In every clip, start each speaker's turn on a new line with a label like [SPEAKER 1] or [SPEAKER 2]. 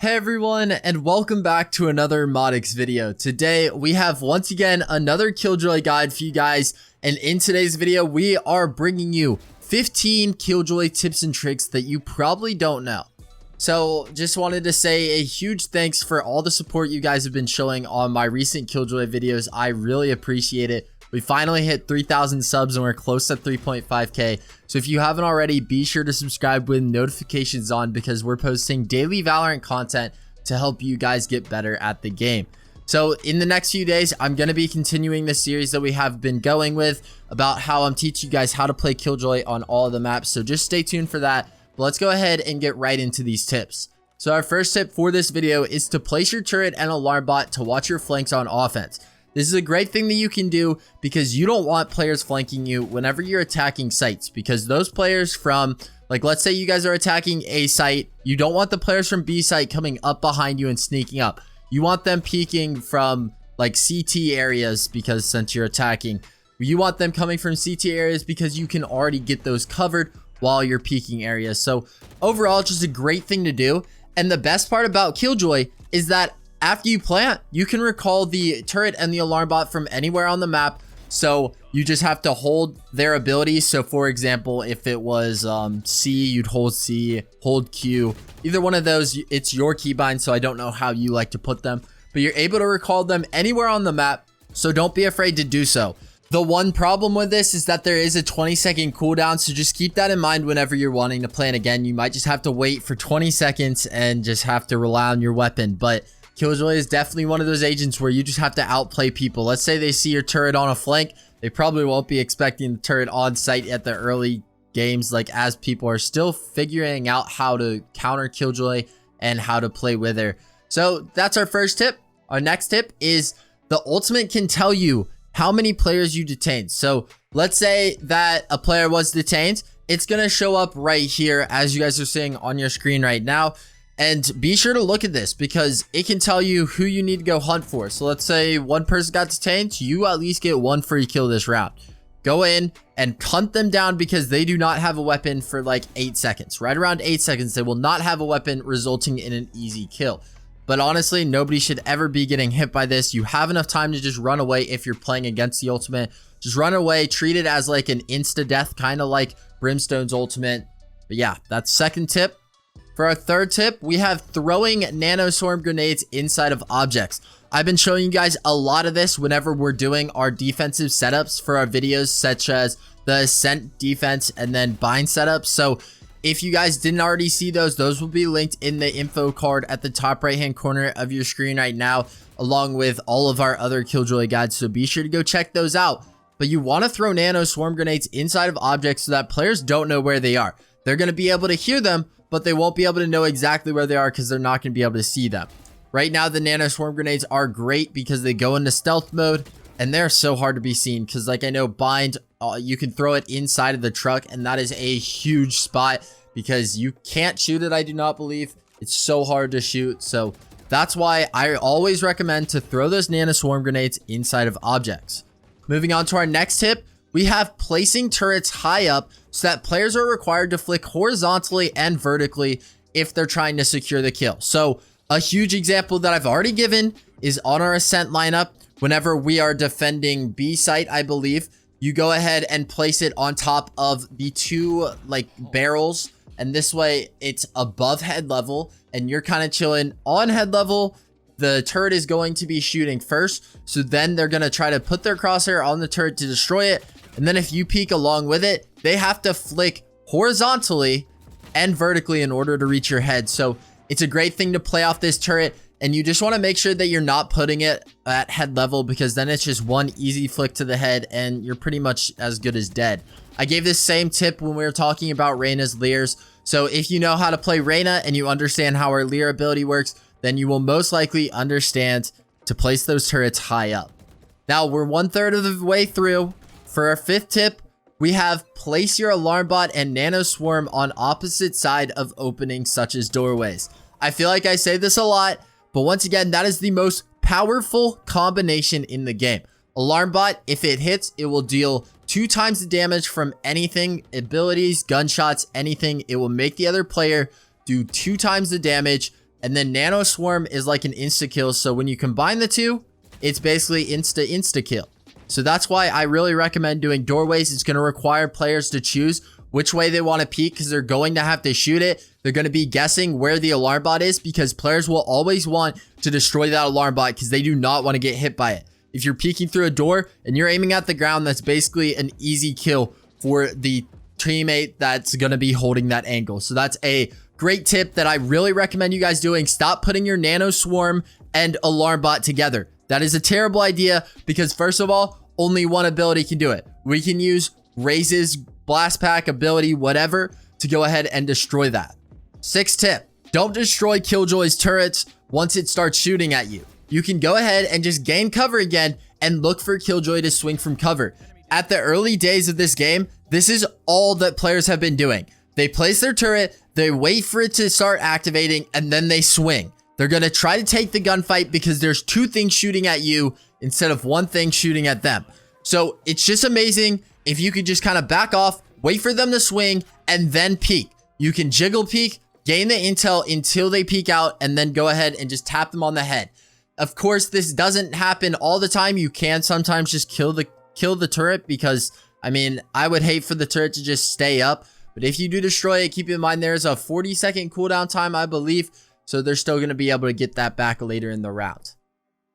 [SPEAKER 1] Hey everyone, and welcome back to another modix video. Today we have once again another Killjoy guide for you guys, and in today's video we are bringing you 15 Killjoy tips and tricks that you probably don't know. So just wanted to say a huge thanks for all the support you guys have been showing on my recent Killjoy videos. I really appreciate it. We finally hit 3,000 subs and we're close to 3.5k. So if you haven't already, be sure to subscribe with notifications on because we're posting daily Valorant content to help you guys get better at the game. So in the next few days, I'm going to be continuing the series that we have been going with about how I'm teaching you guys how to play Killjoy on all of the maps. So just stay tuned for that. But let's go ahead and get right into these tips. So our first tip for this video is to place your turret and alarm bot to watch your flanks on offense. This is a great thing that you can do because you don't want players flanking you whenever you're attacking sites, because those players from, like, let's say you guys are attacking A site, you don't want the players from B site coming up behind you and sneaking up. You want them peeking from like CT areas, because since you're attacking, you want them coming from CT areas because you can already get those covered while you're peeking areas. So overall, it's just a great thing to do. And the best part about Killjoy is that after you plant, you can recall the turret and the alarm bot from anywhere on the map. So you just have to hold their abilities. So for example, if it was C, you'd hold C, hold Q. Either one of those, it's your keybind, so I don't know how you like to put them. But you're able to recall them anywhere on the map, so don't be afraid to do so. The one problem with this is that there is a 20-second cooldown, so just keep that in mind whenever you're wanting to plant again. You might just have to wait for 20 seconds and just have to rely on your weapon. But Killjoy is definitely one of those agents where you just have to outplay people. Let's say they see your turret on a flank. They probably won't be expecting the turret on site at the early games, like as people are still figuring out how to counter Killjoy and how to play with her. So that's our first tip. Our next tip is the ultimate can tell you how many players you detained. So let's say that a player was detained. It's going to show up right here as you guys are seeing on your screen right now. And be sure to look at this because it can tell you who you need to go hunt for. So let's say one person got detained. You at least get one free kill this round. Go in and hunt them down because they do not have a weapon for like 8 seconds. Right around 8 seconds, they will not have a weapon, resulting in an easy kill. But honestly, nobody should ever be getting hit by this. You have enough time to just run away if you're playing against the ultimate. Just run away, treat it as like an insta-death, kind of like Brimstone's ultimate. But yeah, that's second tip. For our third tip, we have throwing nanoswarm grenades inside of objects. I've been showing you guys a lot of this whenever we're doing our defensive setups for our videos, such as the ascent defense and then bind setups. So if you guys didn't already see those will be linked in the info card at the top right hand corner of your screen right now, along with all of our other Killjoy guides. So be sure to go check those out. But you want to throw nanoswarm grenades inside of objects so that players don't know where they are. They're going to be able to hear them, but they won't be able to know exactly where they are because they're not going to be able to see them. Right now, the nanoswarm grenades are great because they go into stealth mode and they're so hard to be seen because, like, I know bind, you can throw it inside of the truck, and that is a huge spot because you can't shoot it, I do not believe. It's so hard to shoot. So that's why I always recommend to throw those nanoswarm grenades inside of objects. Moving on to our next tip, we have placing turrets high up so that players are required to flick horizontally and vertically if they're trying to secure the kill. So a huge example that I've already given is on our ascent lineup. Whenever we are defending B site, I believe, you go ahead and place it on top of the two like barrels. And this way it's above head level and you're kind of chilling on head level. The turret is going to be shooting first. So then they're going to try to put their crosshair on the turret to destroy it. And then if you peek along with it, they have to flick horizontally and vertically in order to reach your head. So it's a great thing to play off this turret. And you just want to make sure that you're not putting it at head level, because then it's just one easy flick to the head and you're pretty much as good as dead. I gave this same tip when we were talking about Reyna's Leers. So if you know how to play Reyna and you understand how her Leer ability works, then you will most likely understand to place those turrets high up. Now we're 1/3 of the way through. For our fifth tip, we have place your alarm bot and nanoswarm on opposite side of openings such as doorways. I feel like I say this a lot, but once again, that is the most powerful combination in the game. Alarm bot, if it hits, it will deal 2 times the damage from anything, abilities, gunshots, anything. It will make the other player do 2 times the damage. And then nanoswarm is like an insta kill. So when you combine the two, it's basically insta kill. So that's why I really recommend doing doorways. It's going to require players to choose which way they want to peek because they're going to have to shoot it. They're going to be guessing where the alarm bot is because players will always want to destroy that alarm bot because they do not want to get hit by it. If you're peeking through a door and you're aiming at the ground, that's basically an easy kill for the teammate that's going to be holding that angle. So that's a great tip that I really recommend you guys doing. Stop putting your nanoswarm and alarm bot together. That is a terrible idea because first of all, only one ability can do it. We can use Raze's blast pack ability, whatever, to go ahead and destroy that. 6th tip, don't destroy Killjoy's turrets once it starts shooting at you. You can go ahead and just gain cover again and look for Killjoy to swing from cover. At the early days of this game, this is all that players have been doing. They place their turret, they wait for it to start activating, and then they swing. They're going to try to take the gunfight because there's 2 things shooting at you instead of 1 thing shooting at them. So it's just amazing if you could just kind of back off, wait for them to swing, and then peek. You can jiggle peek, gain the intel until they peek out, and then go ahead and just tap them on the head. Of course, this doesn't happen all the time. You can sometimes just kill the turret because, I mean, I would hate for the turret to just stay up. But if you do destroy it, keep in mind there's a 40-second cooldown time, I believe. So they're still going to be able to get that back later in the round.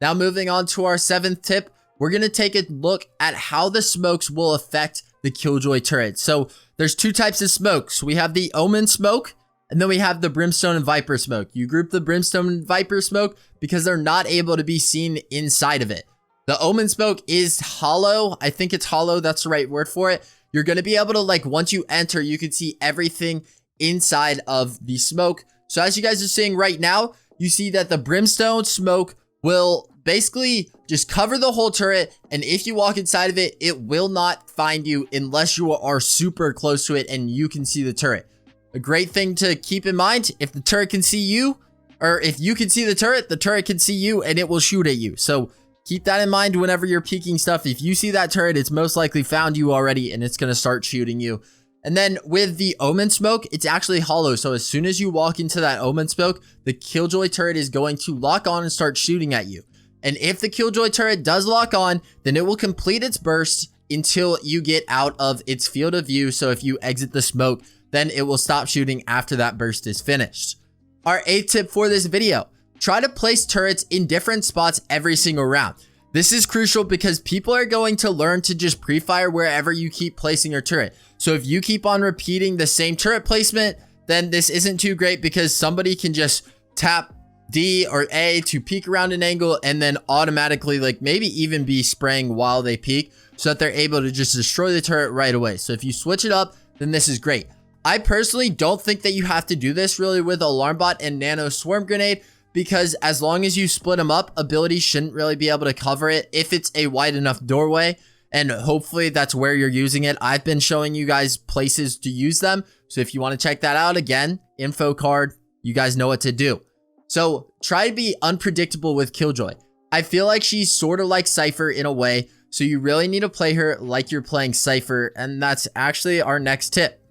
[SPEAKER 1] Now moving on to our 7th tip, we're going to take a look at how the smokes will affect the Killjoy turret. So there's 2 types of smokes. We have the Omen smoke, and then we have the Brimstone and Viper smoke. You group the Brimstone and Viper smoke because they're not able to be seen inside of it. The Omen smoke is hollow. I think it's hollow. That's the right word for it. You're going to be able to, like, once you enter, you can see everything inside of the smoke. So as you guys are seeing right now, you see that the Brimstone smoke will basically just cover the whole turret. And if you walk inside of it, it will not find you unless you are super close to it and you can see the turret. A great thing to keep in mind, if the turret can see you, or if you can see the turret can see you and it will shoot at you. So keep that in mind whenever you're peeking stuff. If you see that turret, it's most likely found you already and it's going to start shooting you. And then with the Omen smoke, it's actually hollow. So as soon as you walk into that Omen smoke, the Killjoy turret is going to lock on and start shooting at you. And if the Killjoy turret does lock on, then it will complete its burst until you get out of its field of view. So if you exit the smoke, then it will stop shooting after that burst is finished. Our 8th tip for this video, try to place turrets in different spots every single round. This is crucial because people are going to learn to just pre-fire wherever you keep placing your turret. So if you keep on repeating the same turret placement, then this isn't too great because somebody can just tap D or A to peek around an angle and then automatically, like, maybe even be spraying while they peek so that they're able to just destroy the turret right away. So if you switch it up, then this is great. I personally don't think that you have to do this really with alarmbot and nano swarm grenade because as long as you split them up, abilities shouldn't really be able to cover it if it's a wide enough doorway. And hopefully that's where you're using it. I've been showing you guys places to use them. So if you want to check that out, again, info card, you guys know what to do. So try to be unpredictable with Killjoy. I feel like she's sort of like Cypher in a way. So you really need to play her like you're playing Cypher. And that's actually our next tip.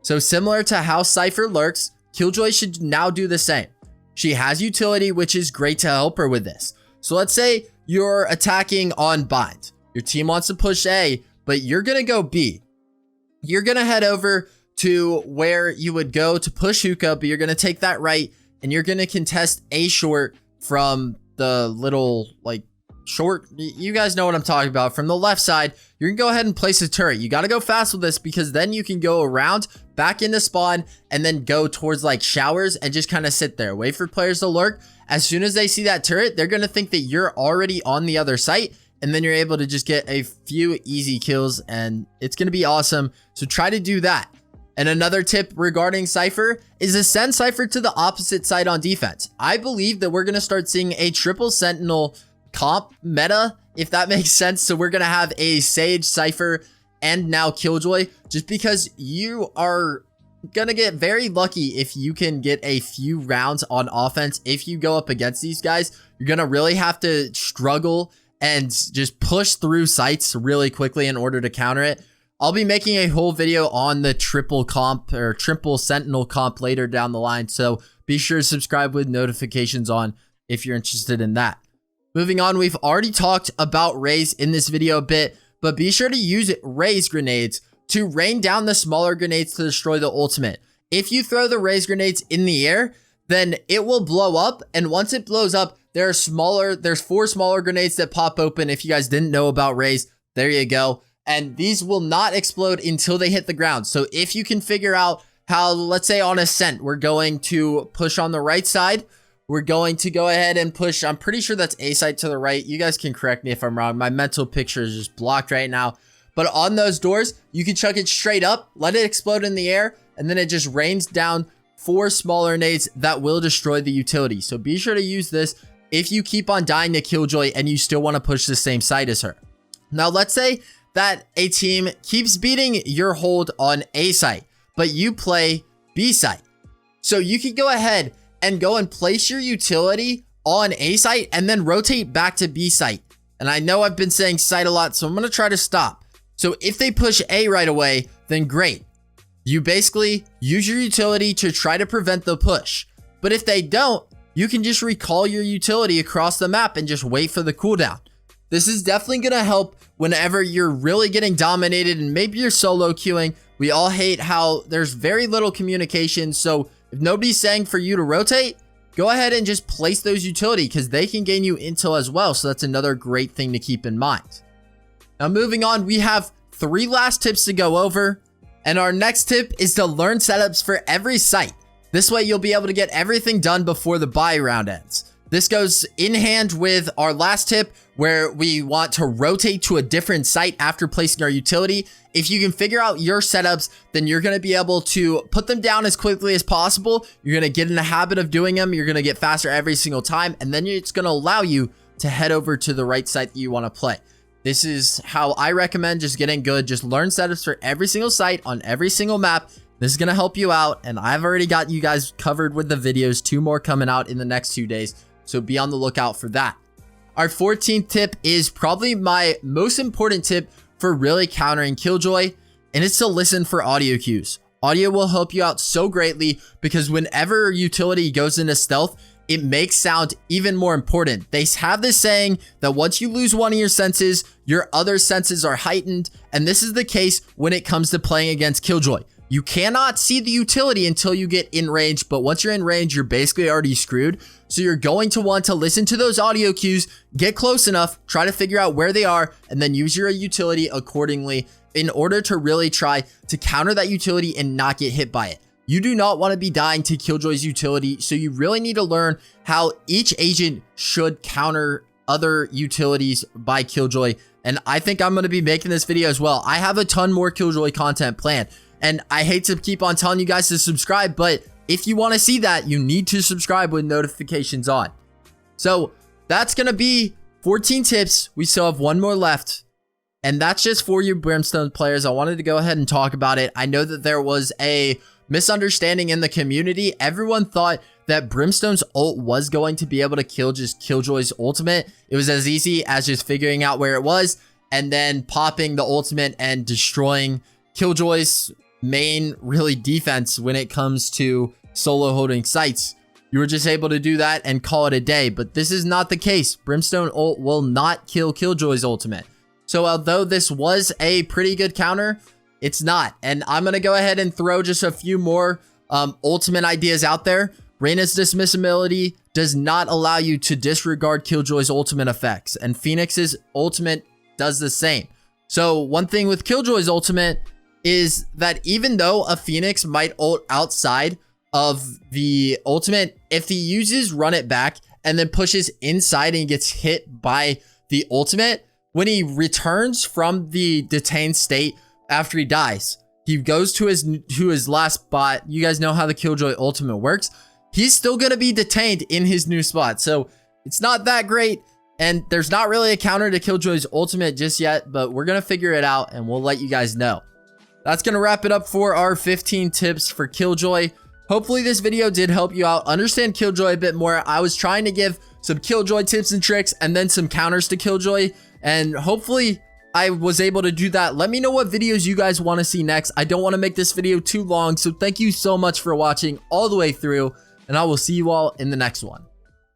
[SPEAKER 1] So similar to how Cypher lurks, Killjoy should now do the same. She has utility, which is great to help her with this. So let's say you're attacking on bind. Your team wants to push A, but you're going to go B. You're going to head over to where you would go to push hookah, but you're going to take that right and you're going to contest A short from the little, like, short. You guys know what I'm talking about. From the left side, you're going to go ahead and place a turret. You got to go fast with this because then you can go around back into spawn and then go towards like showers and just kind of sit there. Wait for players to lurk. As soon as they see that turret, they're going to think that you're already on the other site. And then you're able to just get a few easy kills and it's going to be awesome. So try to do that. And another tip regarding Cypher is to send Cypher to the opposite side on defense. I believe that we're going to start seeing a triple sentinel comp meta, if that makes sense. So we're going to have a Sage, Cypher, and now Killjoy, just because you are going to get very lucky if you can get a few rounds on offense. If you go up against these guys, you're going to really have to struggle and just push through sites really quickly in order to counter it. I'll be making a whole video on the triple comp or triple sentinel comp later down the line. So be sure to subscribe with notifications on if you're interested in that. Moving on, we've already talked about rays in this video a bit, but be sure to use rays grenades to rain down the smaller grenades to destroy the ultimate. If you throw the rays grenades in the air, then it will blow up, and once it blows up, there's 4 smaller grenades that pop open. If you guys didn't know about rays, there you go. And these will not explode until they hit the ground. So if you can figure out how, let's say on ascent, we're going to push on the right side, we're going to go ahead and push. I'm pretty sure that's A side to the right. You guys can correct me if I'm wrong. My mental picture is just blocked right now. But on those doors, you can chuck it straight up, let it explode in the air, and then it just rains down 4 smaller nades that will destroy the utility. So be sure to use this if you keep on dying to Killjoy and you still want to push the same side as her. Now, let's say that a team keeps beating your hold on A site, but you play B site. So you can go ahead and go and place your utility on A site and then rotate back to B site. And I know I've been saying site a lot, so I'm going to try to stop. So if they push A right away, then great. You basically use your utility to try to prevent the push. But if they don't, you can just recall your utility across the map and just wait for the cooldown. This is definitely going to help whenever you're really getting dominated and maybe you're solo queuing. We all hate how there's very little communication. So if nobody's saying for you to rotate, go ahead and just place those utility because they can gain you intel as well. So that's another great thing to keep in mind. Now moving on, we have 3 last tips to go over. And our next tip is to learn setups for every site. This way you'll be able to get everything done before the buy round ends. This goes in hand with our last tip where we want to rotate to a different site after placing our utility. If you can figure out your setups, then you're going to be able to put them down as quickly as possible. You're going to get in the habit of doing them. You're going to get faster every single time. And then it's going to allow you to head over to the right site that you want to play. This is how I recommend just getting good. Just learn setups for every single site on every single map. This is going to help you out. And I've already got you guys covered with the videos. 2 more coming out in the next 2 days. So be on the lookout for that. Our 14th tip is probably my most important tip for really countering Killjoy. And it's to listen for audio cues. Audio will help you out so greatly because whenever utility goes into stealth, it makes sound even more important. They have this saying that once you lose one of your senses, your other senses are heightened. And this is the case when it comes to playing against Killjoy. You cannot see the utility until you get in range, but once you're in range, you're basically already screwed. So you're going to want to listen to those audio cues, get close enough, try to figure out where they are, and then use your utility accordingly in order to really try to counter that utility and not get hit by it. You do not want to be dying to Killjoy's utility, so you really need to learn how each agent should counter other utilities by Killjoy. And I think I'm going to be making this video as well. I have a ton more Killjoy content planned, and I hate to keep on telling you guys to subscribe, but if you want to see that, you need to subscribe with notifications on. So that's going to be 14 tips. We still have 1 more left. And that's just for you Brimstone players. I wanted to go ahead and talk about it. I know that there was a misunderstanding in the community. Everyone thought that Brimstone's ult was going to be able to kill just Killjoy's ultimate. It was as easy as just figuring out where it was and then popping the ultimate and destroying Killjoy's main really defense when it comes to solo holding sites. You were just able to do that and call it a day, but this is not the case. Brimstone ult will not kill Killjoy's ultimate. So although this was a pretty good counter, it's not. And I'm going to go ahead and throw just a few more ultimate ideas out there. Reyna's dismissibility does not allow you to disregard Killjoy's ultimate effects, and Phoenix's ultimate does the same. So one thing with Killjoy's ultimate is that even though a Phoenix might ult outside of the ultimate, if he uses run it back and then pushes inside and gets hit by the ultimate, when he returns from the detained state after he dies, he goes to his last spot. You guys know how the Killjoy ultimate works. He's still going to be detained in his new spot. So it's not that great. And there's not really a counter to Killjoy's ultimate just yet, but we're going to figure it out and we'll let you guys know. That's going to wrap it up for our 15 tips for Killjoy. Hopefully this video did help you out understand Killjoy a bit more. I was trying to give some Killjoy tips and tricks and then some counters to Killjoy, and hopefully I was able to do that. Let me know what videos you guys want to see next. I don't want to make this video too long, so thank you so much for watching all the way through. and I will see you all in the next one.